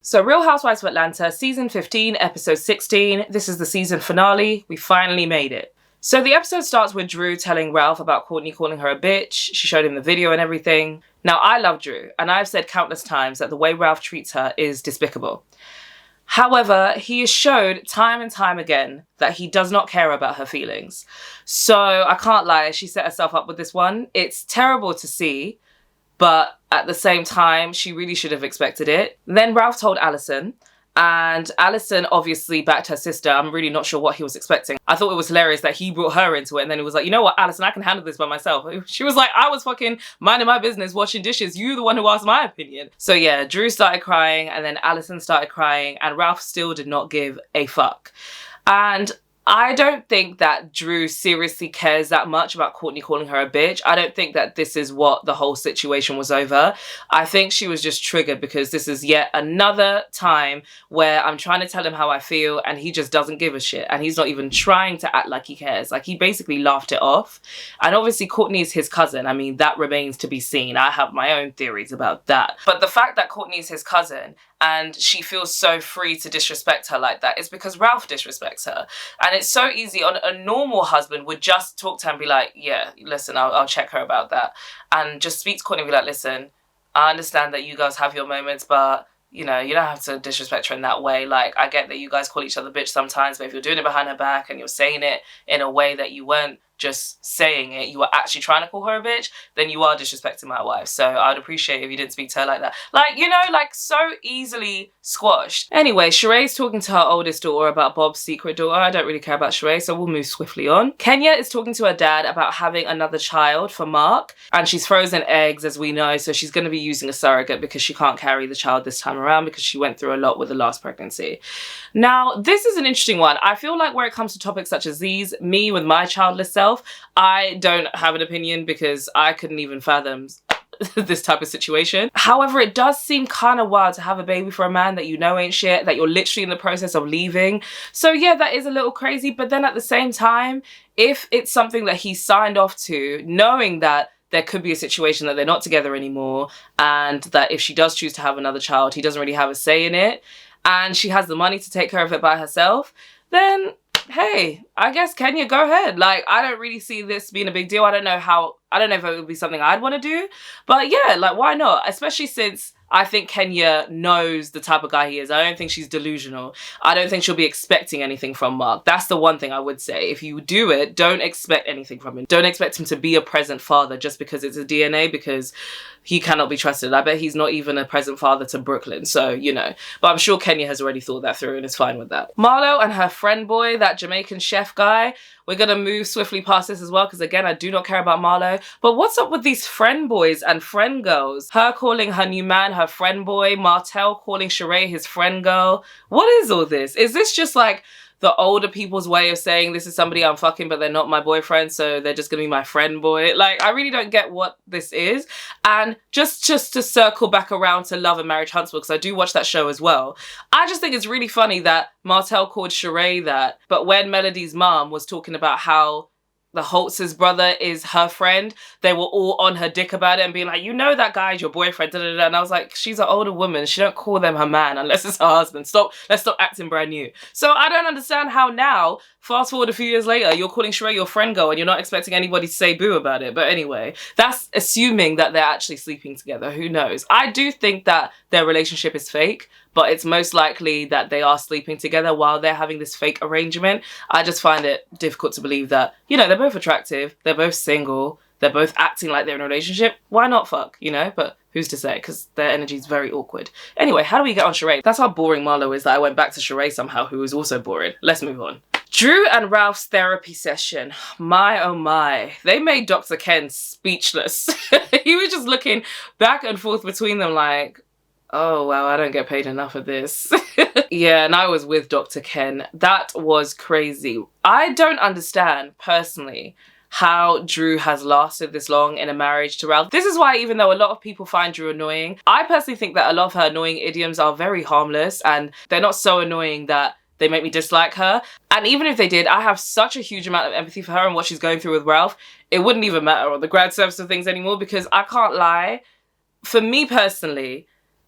So Real Housewives of Atlanta, season 15, episode 16. This is the season finale. We finally made it. So the episode starts with Drew telling Ralph about Courtney calling her a bitch. She showed him the video and everything. Now, I love Drew, and I've said countless times that the way Ralph treats her is despicable. However, he has showed time and time again that he does not care about her feelings. So I can't lie, she set herself up with this one. It's terrible to see, but at the same time, she really should have expected it. Then Ralph told Allison, and Allison obviously backed her sister. I'm really not sure what he was expecting. I thought it was hilarious that he brought her into it, and then he was like, you know what, Allison, I can handle this by myself. She was like, I was fucking minding my business, washing dishes. You the one who asked my opinion. So yeah, Drew started crying, and then Allison started crying, and Ralph still did not give a fuck. And I don't think that Drew seriously cares that much about Courtney calling her a bitch. I don't think that this is what the whole situation was over. I think she was just triggered because this is yet another time where I'm trying to tell him how I feel and he just doesn't give a shit. And he's not even trying to act like he cares. Like, he basically laughed it off. And obviously Courtney is his cousin. I mean, that remains to be seen. I have my own theories about that. But the fact that Courtney is his cousin and she feels so free to disrespect her like that is because Ralph disrespects her. And it's so easy. A normal husband would just talk to her and be like, yeah, listen, I'll check her about that. And just speak to Courtney and be like, listen, I understand that you guys have your moments, but you know, you don't have to disrespect her in that way. Like, I get that you guys call each other bitch sometimes, but if you're doing it behind her back and you're saying it in a way that you weren't just saying it, you were actually trying to call her a bitch, then you are disrespecting my wife. So I'd appreciate if you didn't speak to her like that. Like, you know, like, so easily squashed. Anyway, Sheree's talking to her oldest daughter about Bob's secret daughter. I don't really care about Sheree, so we'll move swiftly on. Kenya is talking to her dad about having another child for Mark, and she's frozen eggs, as we know, so she's going to be using a surrogate because she can't carry the child this time around because she went through a lot with the last pregnancy. Now, this is an interesting one. I feel like where it comes to topics such as these, me with my childless self, I don't have an opinion because I couldn't even fathom this type of situation. However, it does seem kind of wild to have a baby for a man that you know ain't shit, that you're literally in the process of leaving. So yeah, that is a little crazy. But then at the same time, if it's something that he signed off to, knowing that there could be a situation that they're not together anymore, and that if she does choose to have another child, he doesn't really have a say in it, and she has the money to take care of it by herself, then hey, I guess Kenya, go ahead. Like, I don't really see this being a big deal. I don't know if it would be something I'd want to do, but yeah, like, why not? Especially since I think Kenya knows the type of guy he is. I don't think she's delusional. I don't think she'll be expecting anything from Mark. That's the one thing I would say. If you do it, don't expect anything from him. Don't expect him to be a present father just because it's a DNA, because he cannot be trusted. I bet he's not even a present father to Brooklyn. So, you know. But I'm sure Kenya has already thought that through and is fine with that. Marlo and her friend boy, that Jamaican chef guy, we're going to move swiftly past this as well because, again, I do not care about Marlo. But what's up with these friend boys and friend girls? Her calling her new man her friend boy, Martell calling Sheree his friend girl. What is all this? Is this just like the older people's way of saying this is somebody I'm fucking but they're not my boyfriend, so they're just gonna be my friend boy? Like, I really don't get what this is. And just to circle back around to Love and Marriage Huntsville, because I do watch that show as well, I just think it's really funny that Martell called Sheree that, but when Melody's mom was talking about how the Holtz's brother is her friend, they were all on her dick about it and being like, you know that guy's your boyfriend, da, da, da. And I was like, she's an older woman. She don't call them her man unless it's her husband. Let's stop acting brand new. So I don't understand how now, fast forward a few years later, you're calling Sheree your friend girl and you're not expecting anybody to say boo about it. But anyway, that's assuming that they're actually sleeping together. Who knows? I do think that their relationship is fake, but it's most likely that they are sleeping together while they're having this fake arrangement. I just find it difficult to believe that, you know, they're both attractive, they're both single, they're both acting like they're in a relationship. Why not fuck, you know? But who's to say? Because their energy is very awkward. Anyway, how do we get on Sheree? That's how boring Marlo is that I went back to Sheree somehow, who was also boring. Let's move on. Drew and Ralph's therapy session. My, oh my. They made Dr. Ken speechless. He was just looking back and forth between them like, oh, wow, I don't get paid enough of this. Yeah, and I was with Dr. Ken. That was crazy. I don't understand, personally, how Drew has lasted this long in a marriage to Ralph. This is why, even though a lot of people find Drew annoying, I personally think that a lot of her annoying idioms are very harmless and they're not so annoying that they make me dislike her. And even if they did, I have such a huge amount of empathy for her and what she's going through with Ralph. It wouldn't even matter on the grad surface of things anymore, because I can't lie. For me personally,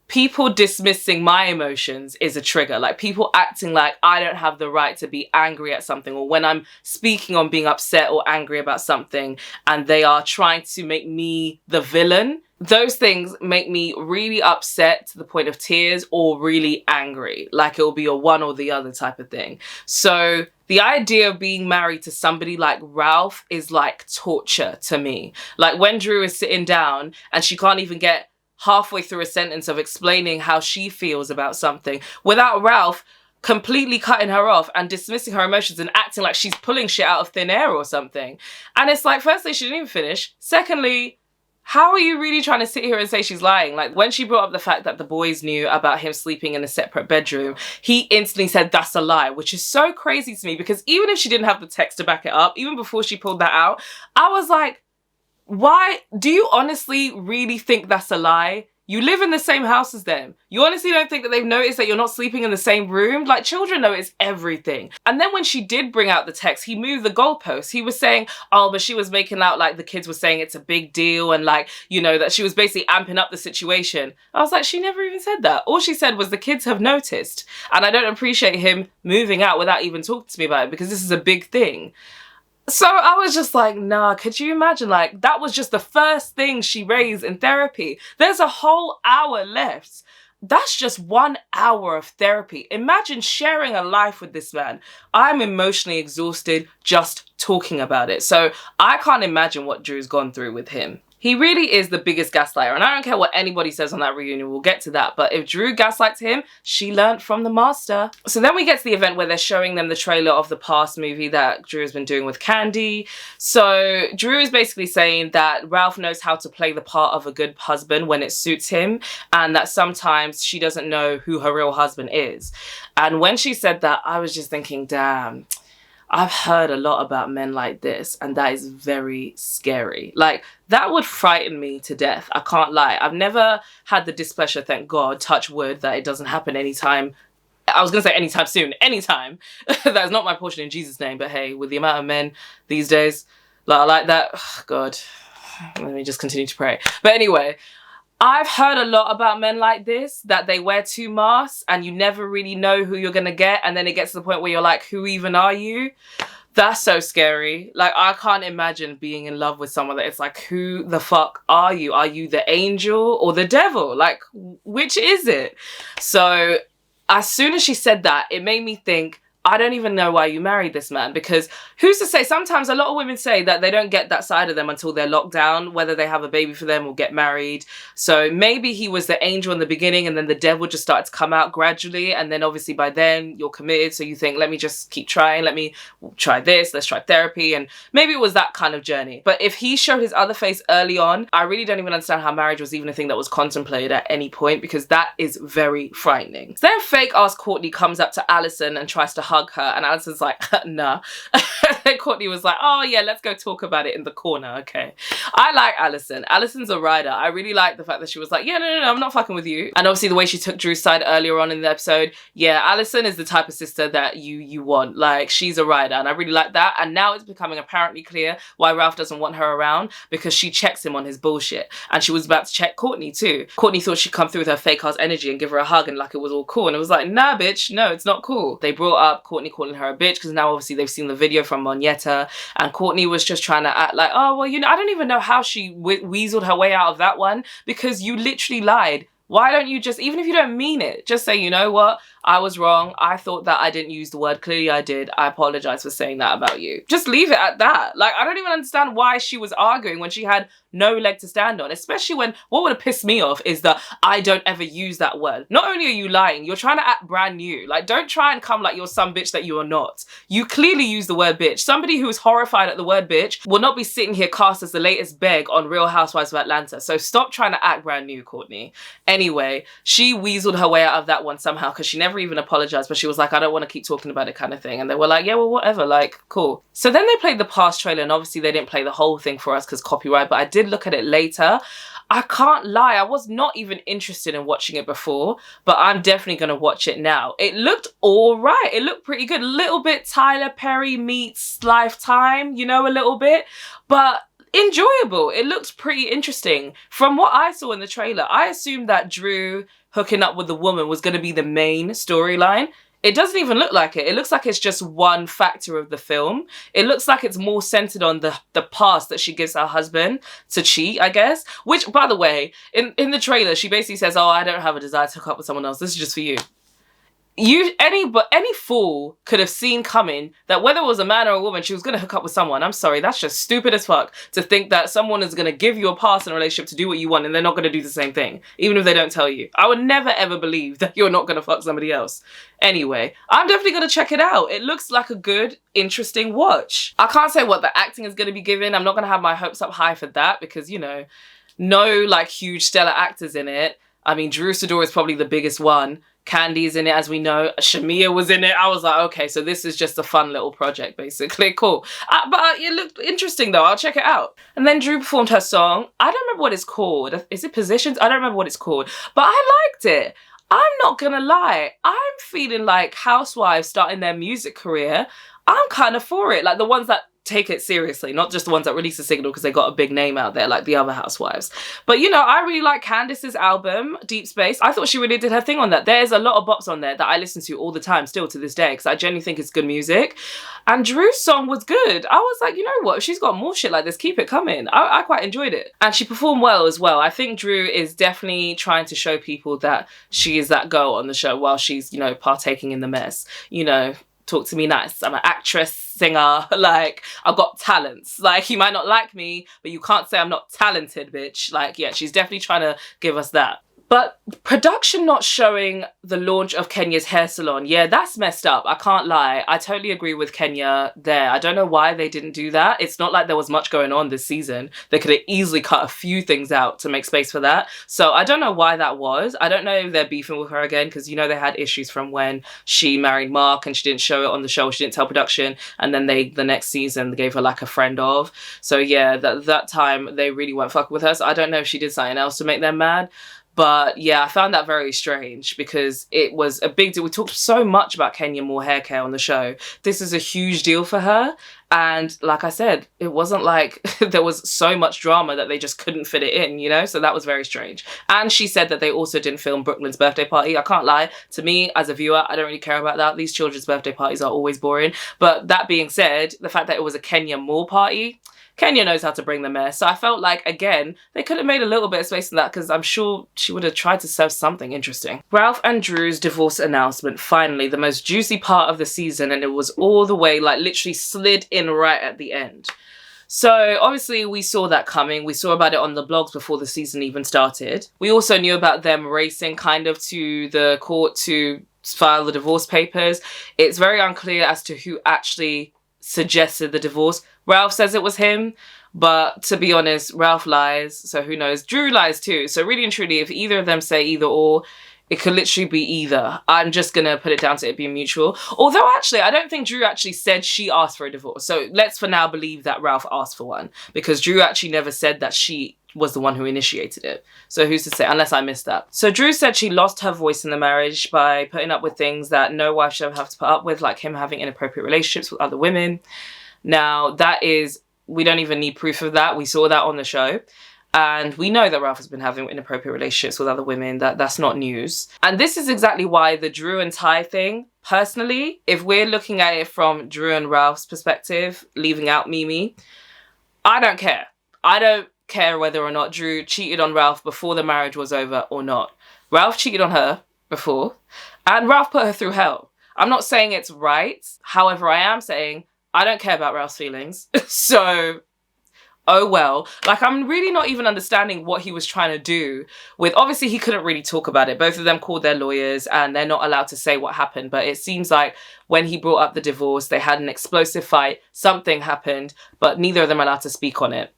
people dismissing my emotions is a trigger. Like people acting like I don't have the right to be angry at something, or when I'm speaking on being upset or angry about something and they are trying to make me the villain. Those things make me really upset to the point of tears, or really angry. Like it'll be a one or the other type of thing. So the idea of being married to somebody like Ralph is like torture to me. Like when Drew is sitting down and she can't even get halfway through a sentence of explaining how she feels about something without Ralph completely cutting her off and dismissing her emotions and acting like she's pulling shit out of thin air or something. And it's like, firstly, she didn't even finish. Secondly, how are you really trying to sit here and say she's lying? Like when she brought up the fact that the boys knew about him sleeping in a separate bedroom, he instantly said that's a lie, which is so crazy to me, because even if she didn't have the text to back it up, even before she pulled that out, I was like, why? Do you honestly really think that's a lie? You live in the same house as them. You honestly don't think that they've noticed that you're not sleeping in the same room? Like, children notice everything. And then when she did bring out the text, he moved the goalposts. He was saying, oh, but she was making out like the kids were saying it's a big deal, and like, you know, that she was basically amping up the situation. I was like, she never even said that. All she said was the kids have noticed. And I don't appreciate him moving out without even talking to me about it, because this is a big thing. So I was just like, nah, could you imagine? Like, that was just the first thing she raised in therapy. There's a whole hour left. That's just 1 hour of therapy. Imagine sharing a life with this man. I'm emotionally exhausted just talking about it. So I can't imagine what Drew's gone through with him. He really is the biggest gaslighter, and I don't care what anybody says on that reunion, we'll get to that. But if Drew gaslights him, she learnt from the master. So then we get to the event where they're showing them the trailer of the past movie that Drew has been doing with Candy. So Drew is basically saying that Ralph knows how to play the part of a good husband when it suits him, and that sometimes she doesn't know who her real husband is. And when she said that, I was just thinking, damn, I've heard a lot about men like this, and that is very scary. Like, that would frighten me to death. I can't lie. I've never had the displeasure, thank God, touch wood, that it doesn't happen anytime. I was going to say anytime soon, anytime. That's not my portion in Jesus' name, but hey, with the amount of men these days, like that, oh, God, let me just continue to pray. But anyway, I've heard a lot about men like this, that they wear 2 masks and you never really know who you're going to get. And then it gets to the point where you're like, who even are you? That's so scary. Like, I can't imagine being in love with someone that it's like, who the fuck are you? Are you the angel or the devil? Like, which is it? So as soon as she said that, it made me think, I don't even know why you married this man, because who's to say? Sometimes a lot of women say that they don't get that side of them until they're locked down, whether they have a baby for them or get married. So maybe he was the angel in the beginning and then the devil just started to come out gradually. And then obviously by then you're committed. So you think, let me just keep trying. Let me try this. Let's try therapy. And maybe it was that kind of journey. But if he showed his other face early on, I really don't even understand how marriage was even a thing that was contemplated at any point, because that is very frightening. So then fake ass Courtney comes up to Allison and tries to hug her, and Alison's like, nah. Then Courtney was like, oh yeah, let's go talk about it in the corner, okay. I like Allison. Allison's a rider. I really like the fact that she was like, yeah, no, I'm not fucking with you. And obviously the way she took Drew's side earlier on in the episode, yeah, Allison is the type of sister that you want. Like, she's a rider, and I really like that. And now it's becoming apparently clear why Ralph doesn't want her around, because she checks him on his bullshit. And she was about to check Courtney too. Courtney thought she'd come through with her fake ass energy and give her a hug and like it was all cool. And it was like, nah, bitch, no, it's not cool. They brought up Courtney calling her a bitch, because now obviously they've seen the video from Monietta, and Courtney was just trying to act like, oh, well, you know, I don't even know how she weaseled her way out of that one, because you literally lied. Why don't you just, even if you don't mean it, just say, you know what? I was wrong. I thought that I didn't use the word. Clearly I did. I apologize for saying that about you. Just leave it at that. Like, I don't even understand why she was arguing when she had no leg to stand on, especially when what would have pissed me off is that I don't ever use that word. Not only are you lying, you're trying to act brand new. Like, don't try and come like you're some bitch that you are not. You clearly use the word bitch. Somebody who is horrified at the word bitch will not be sitting here cast as the latest beg on Real Housewives of Atlanta. So stop trying to act brand new, Courtney. Anyway, she weaseled her way out of that one somehow, because she never even apologized, but she was like, I don't want to keep talking about it kind of thing. And they were like, yeah, well, whatever, like, cool. So then they played the past trailer, and obviously they didn't play the whole thing for us because copyright, but I did look at it later. I can't lie, I was not even interested in watching it before, but I'm definitely going to watch it now. It looked all right. It looked pretty good. A little bit Tyler Perry meets Lifetime, you know, a little bit. But enjoyable. It looks pretty interesting. From what I saw in the trailer, I assumed that Drew hooking up with the woman was going to be the main storyline. It doesn't even look like it. It looks like it's just one factor of the film. It looks like it's more centered on the pass that she gives her husband to cheat, I guess. Which, by the way, in the trailer, she basically says, oh, I don't have a desire to hook up with someone else. This is just for you. Any fool could have seen coming that whether it was a man or a woman, she was going to hook up with someone. I'm sorry, that's just stupid as fuck to think that someone is going to give you a pass in a relationship to do what you want and they're not going to do the same thing, even if they don't tell you. I would never ever believe that you're not going to fuck somebody else. Anyway, I'm definitely going to check it out. It looks like a good, interesting watch. I can't say what the acting is going to be given. I'm not going to have my hopes up high for that because, you know, no like huge stellar actors in it. I mean, Drew Sidor is probably the biggest one. Candy's in it, as we know. Shamia was in it. I was like, okay, so this is just a fun little project, basically. Cool. But it looked interesting, though. I'll check it out. And then Drew performed her song. I don't remember what it's called. Is it Positions? I don't remember what it's called. But I liked it. I'm not gonna lie. I'm feeling like Housewives starting their music career. I'm kind of for it. Like the ones that take it seriously, not just the ones that release a single because they got a big name out there like the other Housewives. But you know, I really like Candiace's album, Deep Space. I thought she really did her thing on that. There's a lot of bops on there that I listen to all the time still to this day because I genuinely think it's good music. And Drew's song was good. I was like, you know what? If she's got more shit like this, keep it coming. I quite enjoyed it. And she performed well as well. I think Drew is definitely trying to show people that she is that girl on the show while she's, you know, partaking in the mess. You know, talk to me nice. I'm an actress, singer, like, I've got talents. Like, you might not like me, but you can't say I'm not talented, bitch. Like, yeah, she's definitely trying to give us that. But production not showing the launch of Kenya's hair salon, yeah, that's messed up. I can't lie. I totally agree with Kenya there. I don't know why they didn't do that. It's not like there was much going on this season. They could have easily cut a few things out to make space for that. So I don't know why that was. I don't know if they're beefing with her again because, you know, they had issues from when she married Mark and she didn't show it on the show. She didn't tell production. And then the next season, they gave her like a friend of. So yeah, that time they really weren't fucking with her. So I don't know if she did something else to make them mad. But yeah, I found that very strange because it was a big deal. We talked so much about Kenya Moore hair care on the show. This is a huge deal for her. And like I said, it wasn't like there was so much drama that they just couldn't fit it in, you know? So that was very strange. And she said that they also didn't film Brooklyn's birthday party. I can't lie. To me, as a viewer, I don't really care about that. These children's birthday parties are always boring. But that being said, the fact that it was a Kenya Moore party, Kenya knows how to bring the mess. So I felt like, again, they could have made a little bit of space in that because I'm sure she would have tried to serve something interesting. Ralph and Drew's divorce announcement, finally, the most juicy part of the season, and it was all the way, like, literally slid in right at the end. So obviously we saw that coming. We saw about it on the blogs before the season even started. We also knew about them racing kind of to the court to file the divorce papers. It's very unclear as to who actually suggested the divorce. Ralph says it was him, but to be honest, Ralph lies, so who knows? Drew lies too. So really and truly, if either of them say either or, it could literally be either. I'm just gonna put it down to it being mutual. Although actually, I don't think Drew actually said she asked for a divorce. So let's for now believe that Ralph asked for one, because Drew actually never said that she was the one who initiated it. So who's to say, unless I missed that. So Drew said she lost her voice in the marriage by putting up with things that no wife should have to put up with, like him having inappropriate relationships with other women. Now that is, we don't even need proof of that. We saw that on the show. And we know that Ralph has been having inappropriate relationships with other women. That's not news. And this is exactly why the Drew and Ty thing, personally, if we're looking at it from Drew and Ralph's perspective, leaving out Mimi, I don't care. I don't care whether or not Drew cheated on Ralph before the marriage was over or not. Ralph cheated on her before, and Ralph put her through hell. I'm not saying it's right. However, I am saying I don't care about Ralph's feelings. So, oh well. Like, I'm really not even understanding what he was trying to do with, obviously he couldn't really talk about it. Both of them called their lawyers and they're not allowed to say what happened. But it seems like when he brought up the divorce, they had an explosive fight. Something happened, but neither of them are allowed to speak on it.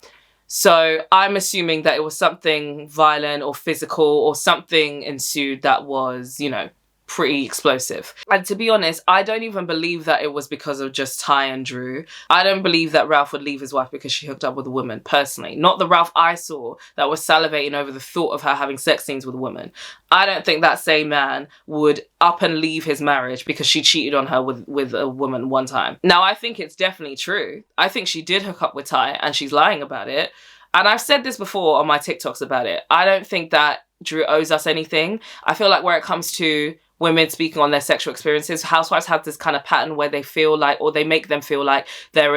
So I'm assuming that it was something violent or physical or something ensued that was, you know, pretty explosive. And to be honest, I don't even believe that it was because of just Ty and Drew. I don't believe that Ralph would leave his wife because she hooked up with a woman, personally. Not the Ralph I saw that was salivating over the thought of her having sex scenes with a woman. I don't think that same man would up and leave his marriage because she cheated on her with a woman one time. Now, I think it's definitely true. I think she did hook up with Ty and she's lying about it. And I've said this before on my TikToks about it. I don't think that Drew owes us anything. I feel like where it comes to women speaking on their sexual experiences, Housewives have this kind of pattern where they feel like, or they make them feel like that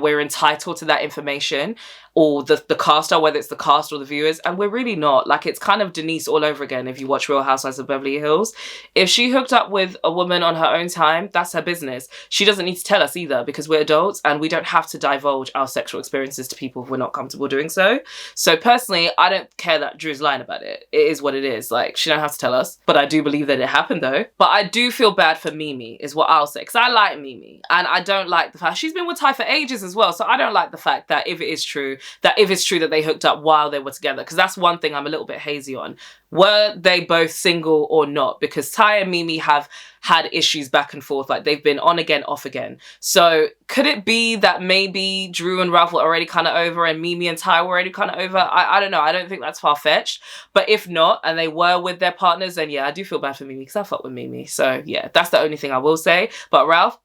we're entitled to that information, or the cast are, whether it's the cast or the viewers, and we're really not. Like, it's kind of Denise all over again if you watch Real Housewives of Beverly Hills. If she hooked up with a woman on her own time, that's her business. She doesn't need to tell us either, because we're adults and we don't have to divulge our sexual experiences to people if we're not comfortable doing so. So personally, I don't care that Drew's lying about it. It is what it is. Like, she don't have to tell us. But I do believe that it happened though. But I do feel bad for Mimi is what I'll say, because I like Mimi and I don't like the fact she's been with Ty for ages as well. So I don't like the fact that if it's true that they hooked up while they were together, because that's one thing I'm a little bit hazy on. Were they both single or not? Because Ty and Mimi have had issues back and forth. Like, they've been on again, off again. So could it be that maybe Drew and Ralph were already kind of over and Mimi and Ty were already kind of over? I don't know. I don't think that's far-fetched. But if not, and they were with their partners, then yeah, I do feel bad for Mimi because I fuck with Mimi. So yeah, that's the only thing I will say. But Ralph,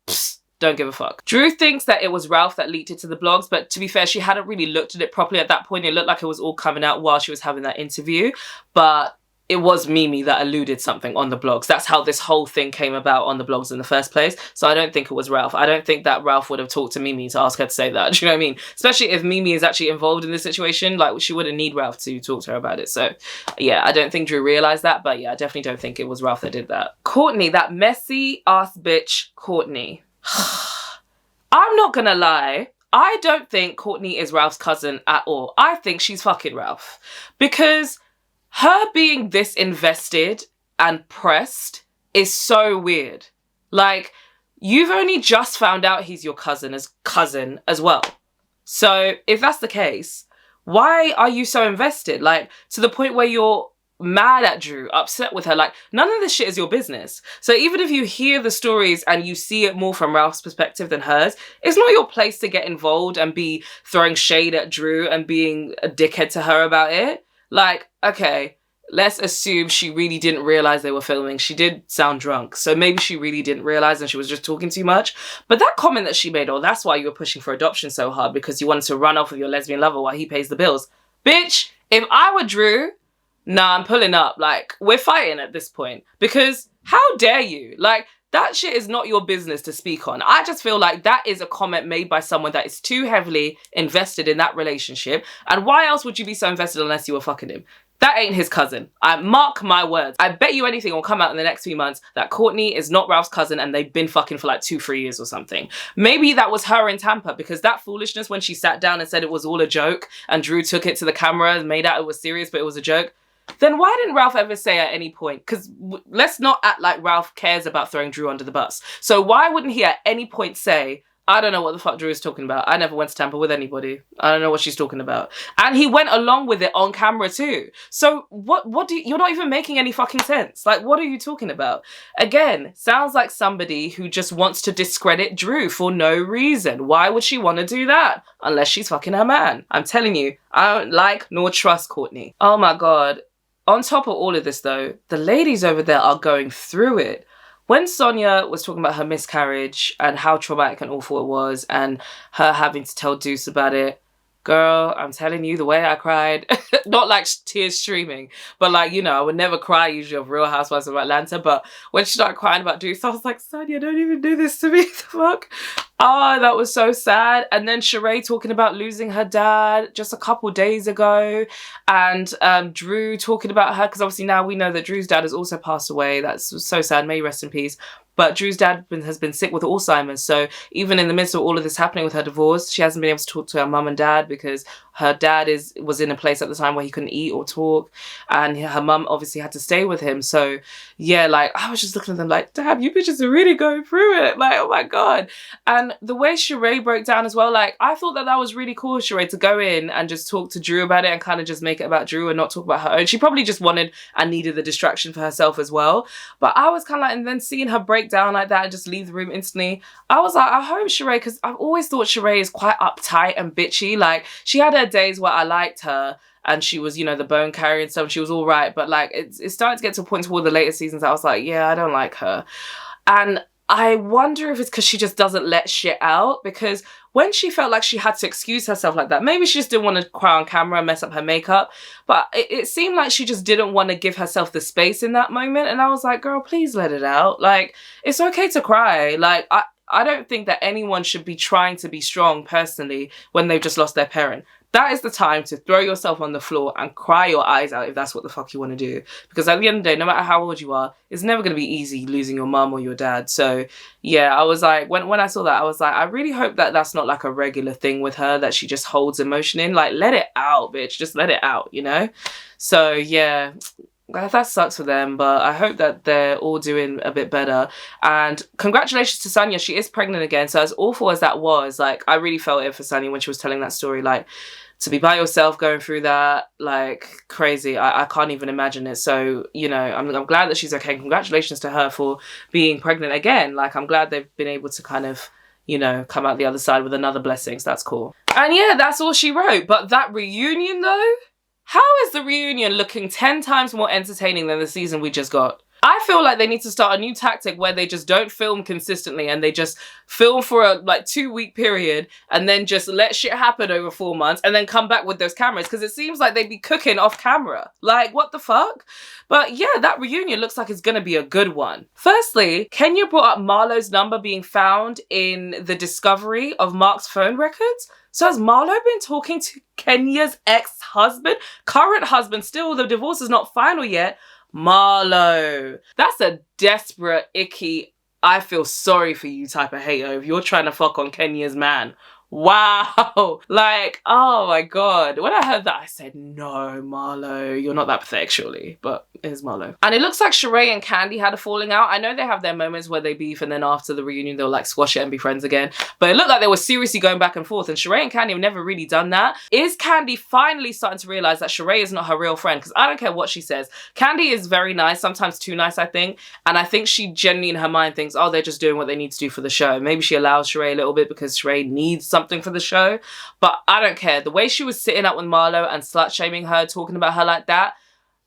don't give a fuck. Drew thinks that it was Ralph that leaked it to the blogs, but to be fair, she hadn't really looked at it properly at that point. It looked like it was all coming out while she was having that interview, but it was Mimi that alluded something on the blogs. That's how this whole thing came about on the blogs in the first place. So I don't think it was Ralph. I don't think that Ralph would have talked to Mimi to ask her to say that. Do you know what I mean? Especially if Mimi is actually involved in this situation, like, she wouldn't need Ralph to talk to her about it. So yeah, I don't think Drew realized that, but yeah, I definitely don't think it was Ralph that did that. Courtney, that messy ass bitch, Courtney. I'm not gonna lie, I don't think Courtney is Ralph's cousin at all. I think she's fucking Ralph. Because her being this invested and pressed is so weird. Like, you've only just found out he's your cousin as well. So if that's the case, why are you so invested? Like, to the point where you're mad at Drew, upset with her. Like, none of this shit is your business. So even if you hear the stories and you see it more from Ralph's perspective than hers, it's not your place to get involved and be throwing shade at Drew and being a dickhead to her about it. Like, okay, let's assume she really didn't realize they were filming. She did sound drunk, so maybe she really didn't realize and she was just talking too much. But that comment that she made, oh, that's why you were pushing for adoption so hard, because you wanted to run off with your lesbian lover while he pays the bills. Bitch, if I were Drew, nah, I'm pulling up. Like, we're fighting at this point. Because how dare you? Like, that shit is not your business to speak on. I just feel like that is a comment made by someone that is too heavily invested in that relationship. And why else would you be so invested unless you were fucking him? That ain't his cousin. I mark my words. I bet you anything will come out in the next few months that Courtney is not Ralph's cousin and they've been fucking for like 2-3 years or something. Maybe that was her in Tampa, because that foolishness when she sat down and said it was all a joke and Drew took it to the camera and made out it was serious but it was a joke. Then why didn't Ralph ever say at any point? Because let's not act like Ralph cares about throwing Drew under the bus. So why wouldn't he at any point say, I don't know what the fuck Drew is talking about. I never went to Tampa with anybody. I don't know what she's talking about. And he went along with it on camera too. So what do you, you're not even making any fucking sense. Like, what are you talking about? Again, sounds like somebody who just wants to discredit Drew for no reason. Why would she want to do that? Unless she's fucking her man. I'm telling you, I don't like nor trust Courtney. Oh my God. On top of all of this though, the ladies over there are going through it. When Sonia was talking about her miscarriage and how traumatic and awful it was and her having to tell Deuce about it, girl, I'm telling you, the way I cried, not like tears streaming, but like, you know, I would never cry usually of Real Housewives of Atlanta, but when she started crying about Deuce, I was like, Sonia, don't even do this to me, the fuck? Oh, that was so sad. And then Sheree talking about losing her dad just a couple days ago, and Drew talking about her, because obviously now we know that Drew's dad has also passed away. That's so sad. May he rest in peace. But Drew's dad has been sick with Alzheimer's. So even in the midst of all of this happening with her divorce, she hasn't been able to talk to her mum and dad because her dad was in a place at the time where he couldn't eat or talk, and her mum obviously had to stay with him. So yeah, like I was just looking at them like, damn, you bitches are really going through it. Like, oh my God. And the way Sheree broke down as well, like I thought that was really cool, Sheree, to go in and just talk to Drew about it and kind of just make it about Drew and not talk about her own. She probably just wanted and needed the distraction for herself as well. But I was kind of like, and then seeing her break down like that and just leave the room instantly, I was like, I hope Sheree, because I've always thought Sheree is quite uptight and bitchy. Like she had her days where I liked her and she was, you know, the bone carrier and stuff. She was all right. But like, it's starting to get to a point toward the later seasons that I was like, yeah, I don't like her. And I wonder if it's because she just doesn't let shit out, because when she felt like she had to excuse herself like that, maybe she just didn't want to cry on camera and mess up her makeup, but it seemed like she just didn't want to give herself the space in that moment. And I was like, girl, please let it out. Like, it's okay to cry. Like, I don't think that anyone should be trying to be strong personally when they've just lost their parent. That is the time to throw yourself on the floor and cry your eyes out if that's what the fuck you want to do. Because at the end of the day, no matter how old you are, it's never going to be easy losing your mum or your dad. So yeah, I was like, when I saw that, I was like, I really hope that that's not like a regular thing with her, that she just holds emotion in. Like, let it out, bitch. Just let it out, you know? So yeah, that sucks for them, but I hope that they're all doing a bit better. And congratulations to Sonia. She is pregnant again. So as awful as that was, like, I really felt it for Sonia when she was telling that story. Like, to be by yourself going through that, like, crazy. I can't even imagine it. So, you know, I'm glad that she's okay. Congratulations to her for being pregnant again. Like, I'm glad they've been able to kind of, you know, come out the other side with another blessing. So that's cool. And yeah, that's all she wrote. But that reunion, though? How is the reunion looking 10 times more entertaining than the season we just got? I feel like they need to start a new tactic where they just don't film consistently and they just film for a 2-week period and then just let shit happen over 4 months and then come back with those cameras, because it seems like they'd be cooking off camera. Like, what the fuck? But yeah, that reunion looks like it's gonna be a good one. Firstly, Kenya brought up Marlo's number being found in the discovery of Mark's phone records. So has Marlo been talking to Kenya's ex-husband? Current husband, still, the divorce is not final yet. Marlo. That's a desperate, icky, I feel sorry for you type of hater if you're trying to fuck on Kenya's man. Wow. Like, oh my God. When I heard that, I said, no, Marlo, you're not that pathetic, surely. But here's Marlo. And it looks like Sheree and Candy had a falling out. I know they have their moments where they beef and then after the reunion, they'll like squash it and be friends again. But it looked like they were seriously going back and forth. And Sheree and Candy have never really done that. Is Candy finally starting to realize that Sheree is not her real friend? Because I don't care what she says. Candy is very nice, sometimes too nice, I think. And I think she genuinely in her mind thinks, oh, they're just doing what they need to do for the show. Maybe she allows Sheree a little bit because Sheree needs something for the show, but I don't care. The way she was sitting up with Marlo and slut-shaming her, talking about her like that,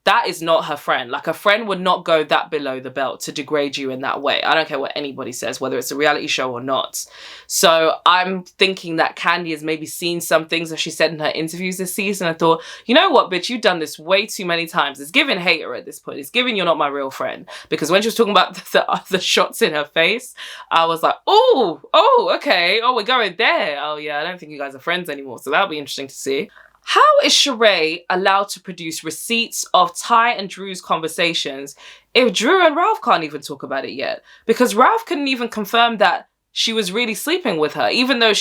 that is not her friend. Like, a friend would not go that below the belt to degrade you in that way. I don't care what anybody says, whether it's a reality show or not. So I'm thinking that Candy has maybe seen some things that she said in her interviews this season. I thought, you know what, bitch, you've done this way too many times. It's giving hater at this point. It's giving you're not my real friend. Because when she was talking about the shots in her face, I was like, oh, okay. Oh, we're going there. Oh, yeah, I don't think you guys are friends anymore. So that'll be interesting to see. How is Sheree allowed to produce receipts of Ty and Drew's conversations if Drew and Ralph can't even talk about it yet? Because Ralph couldn't even confirm that she was really sleeping with her, even though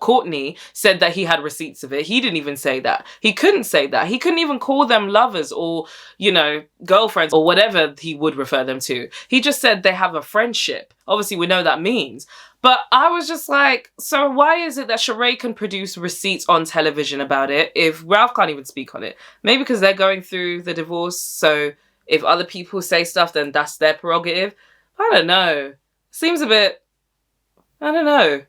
Courtney said that he had receipts of it. He didn't even say that. He couldn't say that. He couldn't even call them lovers or, you know, girlfriends or whatever he would refer them to. He just said they have a friendship. Obviously, we know that means. But I was just like, so why is it that Sheree can produce receipts on television about it if Ralph can't even speak on it? Maybe because they're going through the divorce, so if other people say stuff, then that's their prerogative. I don't know. Seems a bit, I don't know.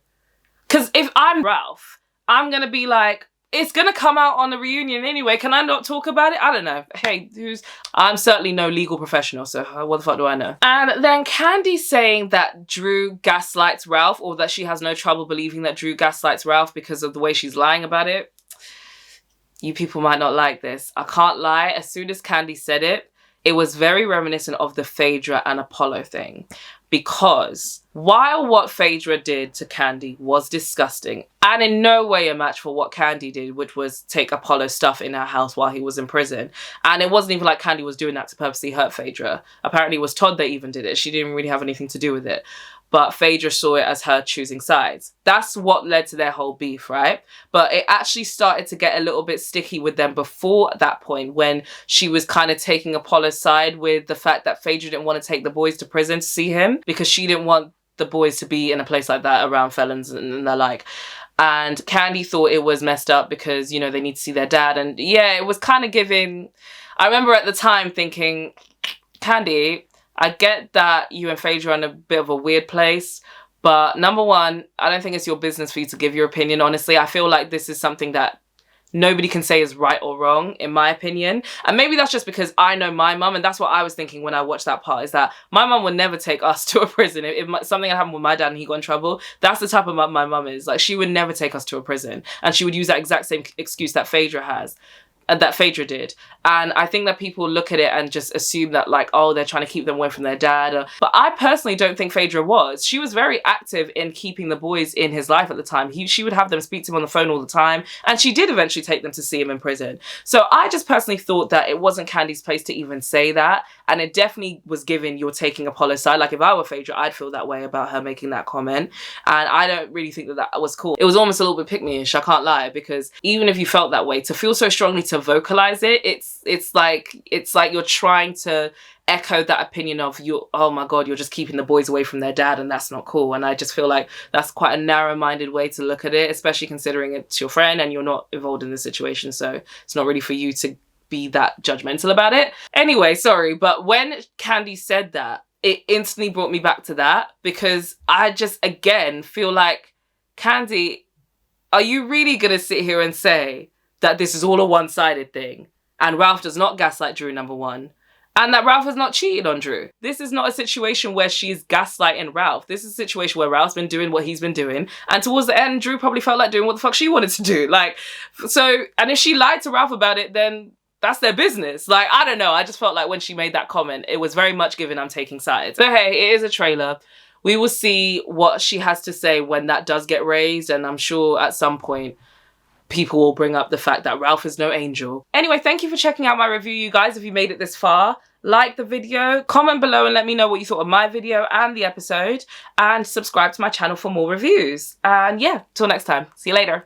Because if I'm Ralph, I'm going to be like, it's going to come out on the reunion anyway. Can I not talk about it? I don't know. Hey, I'm certainly no legal professional, so what the fuck do I know? And then Candy saying that Drew gaslights Ralph, or that she has no trouble believing that Drew gaslights Ralph because of the way she's lying about it. You people might not like this. I can't lie. As soon as Candy said it, it was very reminiscent of the Phaedra and Apollo thing. Because While what Phaedra did to Candy was disgusting, and in no way a match for what Candy did, which was take Apollo's stuff in her house while he was in prison. And it wasn't even like Candy was doing that to purposely hurt Phaedra. Apparently it was Todd that even did it. She didn't really have anything to do with it. But Phaedra saw it as her choosing sides. That's what led to their whole beef, right? But it actually started to get a little bit sticky with them before that point, when she was kind of taking Apollo's side with the fact that Phaedra didn't want to take the boys to prison to see him because she didn't want the boys to be in a place like that around felons and the like. And Candy thought it was messed up because, you know, they need to see their dad. And yeah, it was kind of giving... I remember at the time thinking, Candy, I get that you and Phaedra are in a bit of a weird place, but number one, I don't think it's your business for you to give your opinion, honestly. I feel like this is something that nobody can say is right or wrong, in my opinion. And maybe that's just because I know my mum, and that's what I was thinking when I watched that part, is that my mum would never take us to a prison. If something had happened with my dad and he got in trouble, that's the type of mum my mum is. Like, she would never take us to a prison. And she would use that exact same excuse that Phaedra has. That Phaedra did. And I think that people look at it and just assume that, like, oh, they're trying to keep them away from their dad. But I personally don't think Phaedra was. She was very active in keeping the boys in his life at the time. She would have them speak to him on the phone all the time. And she did eventually take them to see him in prison. So I just personally thought that it wasn't Candy's place to even say that. And it definitely was given you're taking Apollo's side. Like, if I were Phaedra, I'd feel that way about her making that comment. And I don't really think that that was cool. It was almost a little bit pick-me-ish, I can't lie. Because even if you felt that way, to feel so strongly to vocalize it, it's like you're trying to echo that opinion of you, oh my god, you're just keeping the boys away from their dad, and that's not cool. And I just feel like that's quite a narrow-minded way to look at it, especially considering it's your friend and you're not involved in the situation, so it's not really for you to be that judgmental about it. Anyway, sorry, but when Candy said that, it instantly brought me back to that, because I just again feel like, Candy, are you really gonna sit here and say that this is all a one-sided thing and Ralph does not gaslight Drew, number one, and that Ralph has not cheated on Drew? This is not a situation where she's gaslighting Ralph. This is a situation where Ralph's been doing what he's been doing, and towards the end, Drew probably felt like doing what the fuck she wanted to do. Like, so, and if she lied to Ralph about it, then that's their business. Like, I don't know. I just felt like when she made that comment, it was very much given I'm taking sides. But hey, it is a trailer. We will see what she has to say when that does get raised, and I'm sure at some point people will bring up the fact that Ralph is no angel. Anyway, thank you for checking out my review, you guys. If you made it this far, like the video, comment below and let me know what you thought of my video and the episode, and subscribe to my channel for more reviews. And yeah, till next time. See you later.